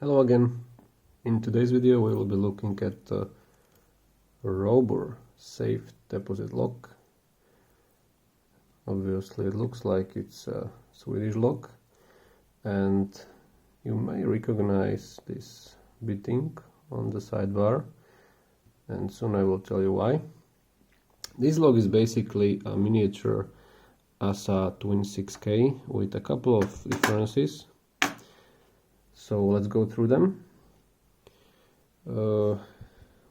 Hello again. In today's video we will be looking at the Robur safe deposit lock. Obviously it looks like it's a Swedish lock, and you may recognize this bitting on the sidebar, and soon I will tell you why. This lock is basically a miniature ASA Twin 6K with a couple of differences. So let's go through them.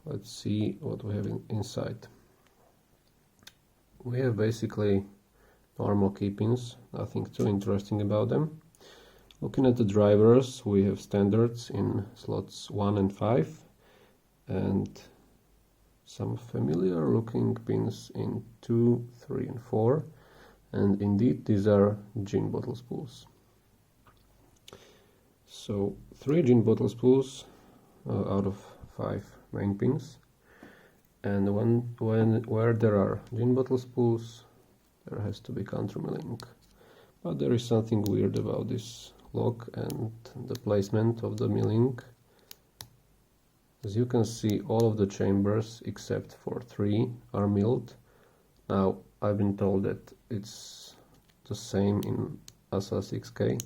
Let's see what we have inside. We have basically normal key pins, nothing too interesting about them. Looking at the drivers, we have standards in slots 1 and 5 and some familiar looking pins in 2, 3 and 4, and indeed these are gin bottle spools. So 3 gin bottle spools out of 5 main pins, and where there are gin bottle spools there has to be countermilling. But there is something weird about this lock and the placement of the milling. As you can see, all of the chambers except for 3 are milled. Now I've been told that it's the same in ASA 6K.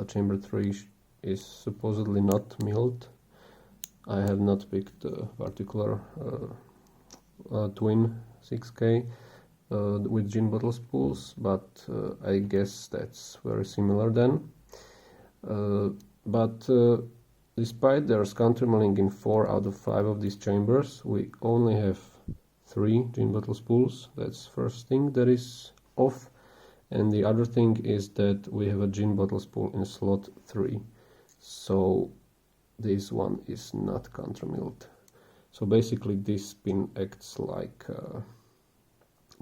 Chamber 3 is supposedly not milled. I have not picked a particular twin 6K with gin bottle spools, but I guess that's very similar then. But despite there's countermilling in 4 out of 5 of these chambers, we only have 3 gin bottle spools. That's first thing that is off. And the other thing is that we have a gin bottle spool in slot 3, so this one is not countermilled. So basically this pin acts like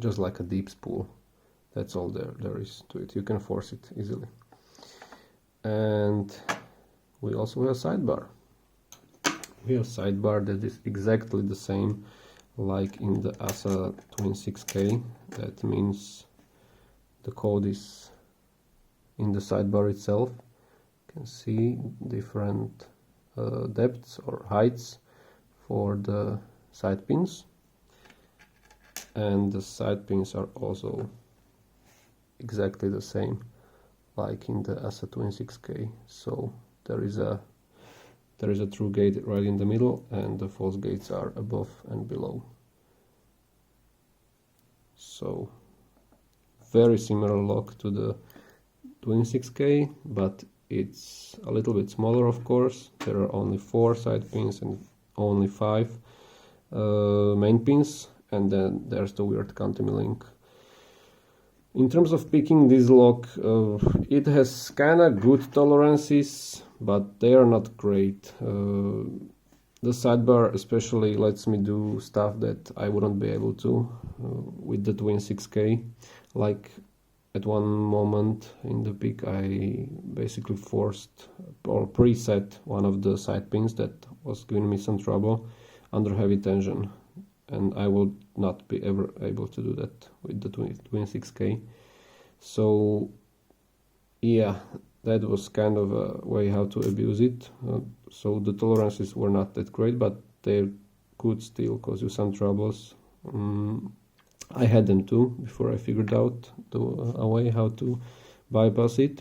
just like a deep spool. That's all there is to it. You can force it easily. And we also have a sidebar. We have a sidebar that is exactly the same like in the ASA Twin 6K. That means the code is in the sidebar itself. You can see different depths or heights for the side pins, and the side pins are also exactly the same like in the ASA Twin 6K. So there is a true gate right in the middle, and the false gates are above and below. So very similar lock to the Twin 6K, but it's a little bit smaller, of course. There are only 4 side pins and only 5 main pins, and then there's the weird countermilling. In terms of picking this lock, it has kinda good tolerances, but they are not great. The sidebar especially lets me do stuff that I wouldn't be able to with the Twin 6K. Like at one moment in the pick I basically forced or preset one of the side pins that was giving me some trouble under heavy tension, and I would not be ever able to do that with the Twin 6K. So yeah, that was kind of a way how to abuse it. So the tolerances were not that great, but they could still cause you some troubles. I had them too before I figured out a way how to bypass it.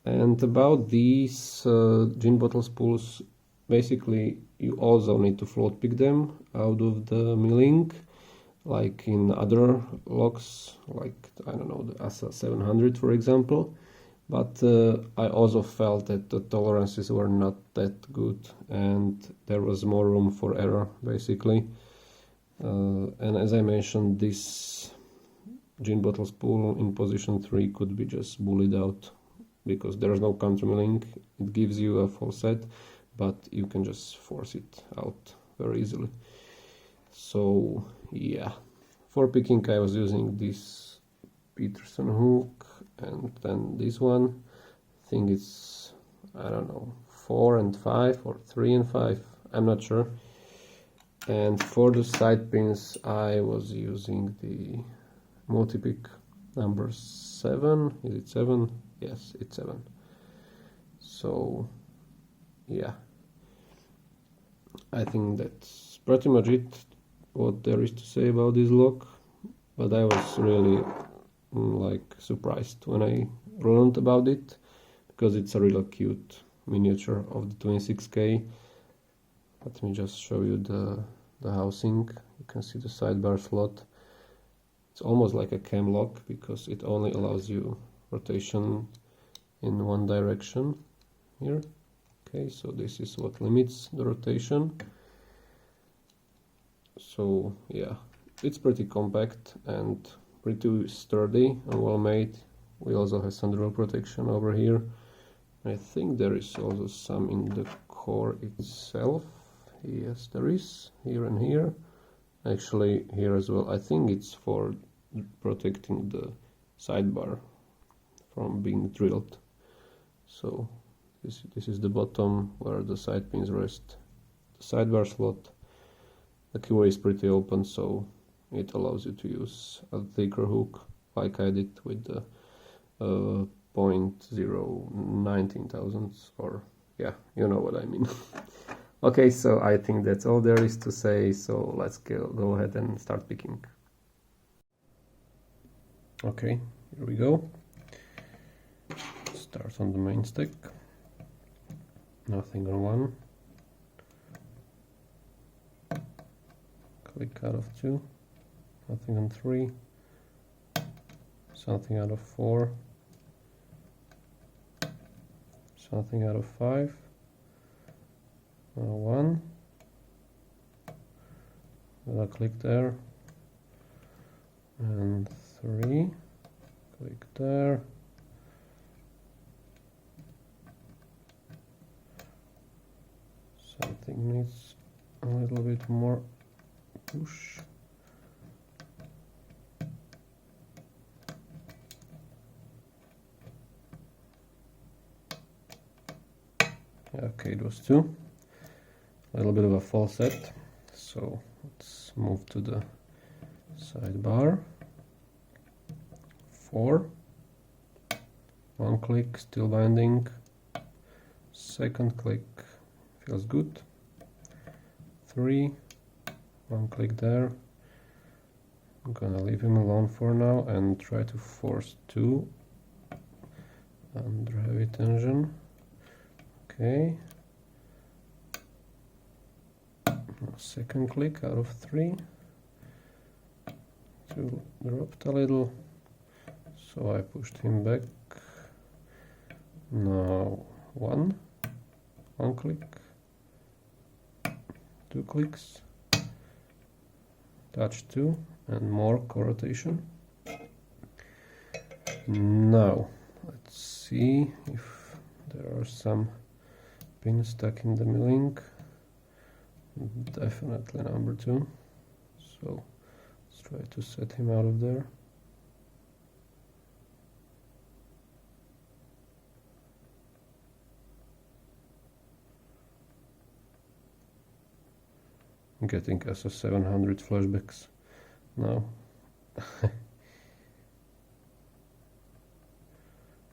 And about these gin bottle spools, basically you also need to float pick them out of the milling, like in other locks, like I don't know, the ASA 700 for example. But I also felt that the tolerances were not that good and there was more room for error basically. And as I mentioned, this gin bottle spool in position 3 could be just bullied out because there is no countermilling. It gives you a full set, but you can just force it out very easily. So yeah, for picking I was using this Peterson hook, and then this one, I think it's, I don't know, 4 and 5 or 3 and 5, I'm not sure. And for the side pins I was using the multi-pick number 7. Is it 7? Yes, it's 7. So yeah, I think that's pretty much it, what there is to say about this lock. But I was really like surprised when I learned about it, because it's a really cute miniature of the 26K. Let me just show you the housing. You can see the sidebar slot. It's almost like a cam lock because it only allows you rotation in one direction here. Okay, so this is what limits the rotation. So yeah, it's pretty compact and pretty sturdy and well made. We also have some drill protection over here. I think there is also some in the core itself. Yes, there is, here and here. Actually, here as well. I think it's for protecting the sidebar from being drilled. So this is the bottom where the side pins rest. The sidebar slot. The keyway is pretty open, so it allows you to use a thicker hook like I did with the 0.019 thousandths, or yeah, you know what I mean. Okay, so I think that's all there is to say, so let's go ahead and start picking. Okay, here we go. Start on the main stack. Nothing on one. Click out of 2. Nothing on 3. Something out of 4. Something out of 5. 1. I'll click there. And 3. Click there. Something needs a little bit more push. Okay, it was 2. A little bit of a false set. So let's move to the sidebar. 4. 1 click, still binding. Second click, feels good. 3. 1 click there. I'm gonna leave him alone for now and try to force 2 under heavy tension. Okay. Second click out of 3. 2 dropped a little, so I pushed him back. Now 1 click, 2 clicks, touch 2 and more co-rotation. Now let's see if there are some pins stuck in the milling. Definitely number 2, so let's try to set him out of there. I'm getting us a 700 flashbacks now.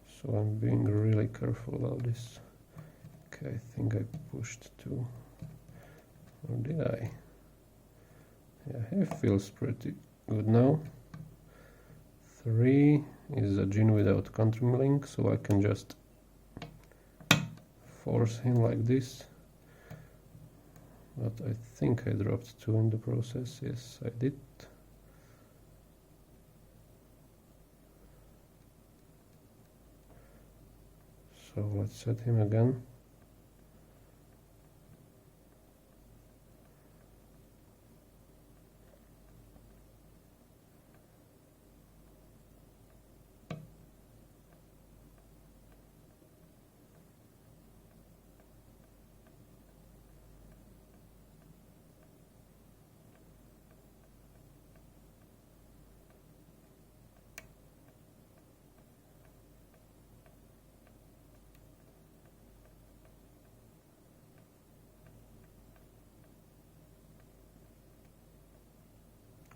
So I'm being really careful about this. Okay, I think I pushed 2. Or did I? Yeah, it feels pretty good now. 3 is a gin without countermilling, so I can just force him like this. But I think I dropped 2 in the process. Yes, I did. So let's set him again.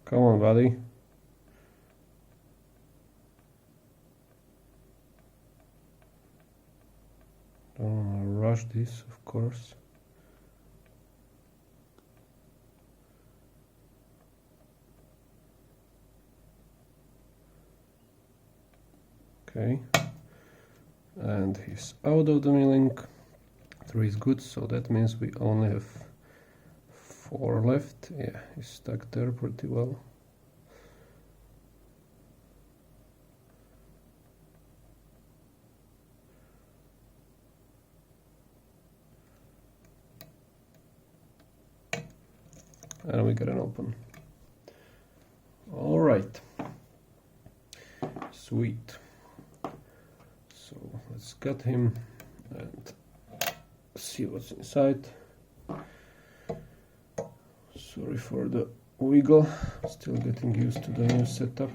Come on, buddy. Don't brush this, of course. Okay, and he's out of the milling. 3 is good, so that means we only have 4 left. Yeah, he's stuck there pretty well. And we get an open. All right, sweet. So let's cut him and see what's inside. Sorry for the wiggle, still getting used to the new setup.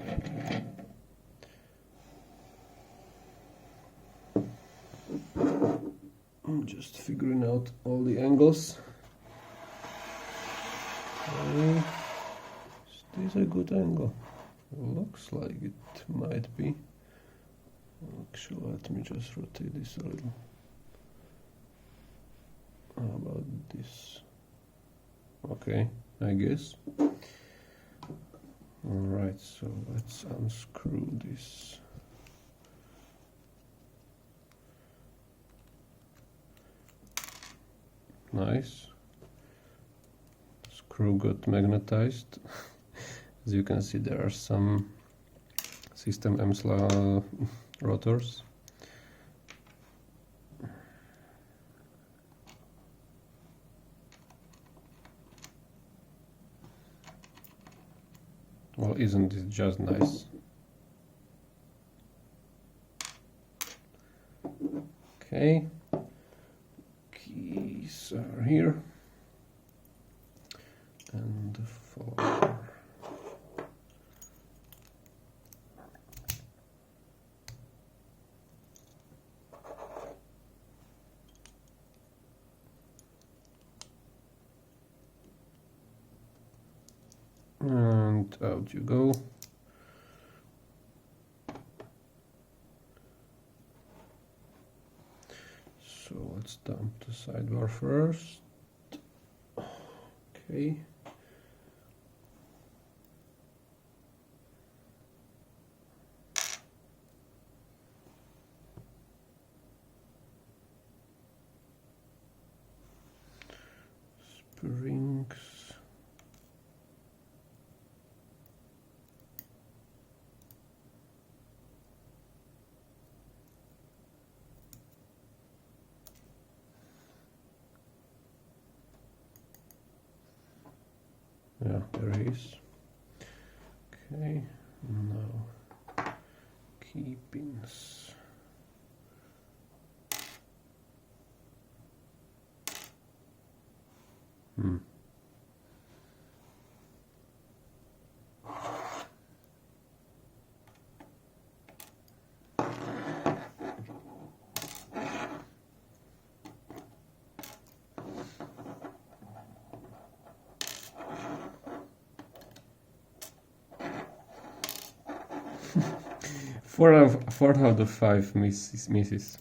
I'm just figuring out all the angles. Okay. Is this a good angle? Looks like it might be. Actually, let me just rotate this a little. How about this? Okay, I guess. Alright, so let's unscrew this. Nice. Screw got magnetized. As you can see, there are some System M rotors. Well, isn't it just nice? Okay, keys are here, and the follower. And out you go. So let's dump the sidebar first. Okay. Springs. Yeah, there he is. Okay, now key pins. Four out of 5 misses.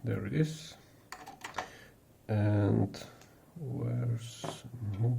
there it is. And where's hook?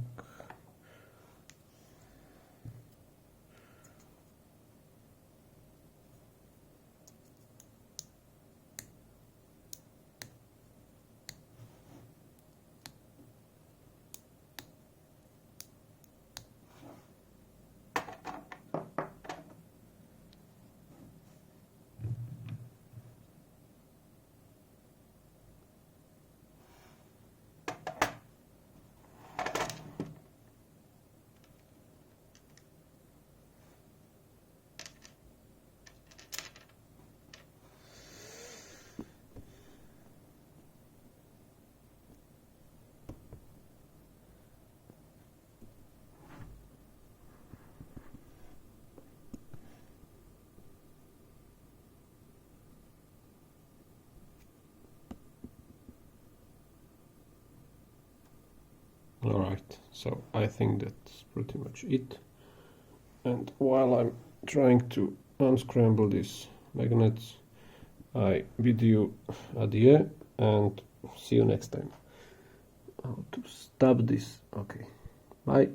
Alright, so I think that's pretty much it. And while I'm trying to unscramble these magnets, I bid you adieu and see you next time. How to stop this? Okay, bye.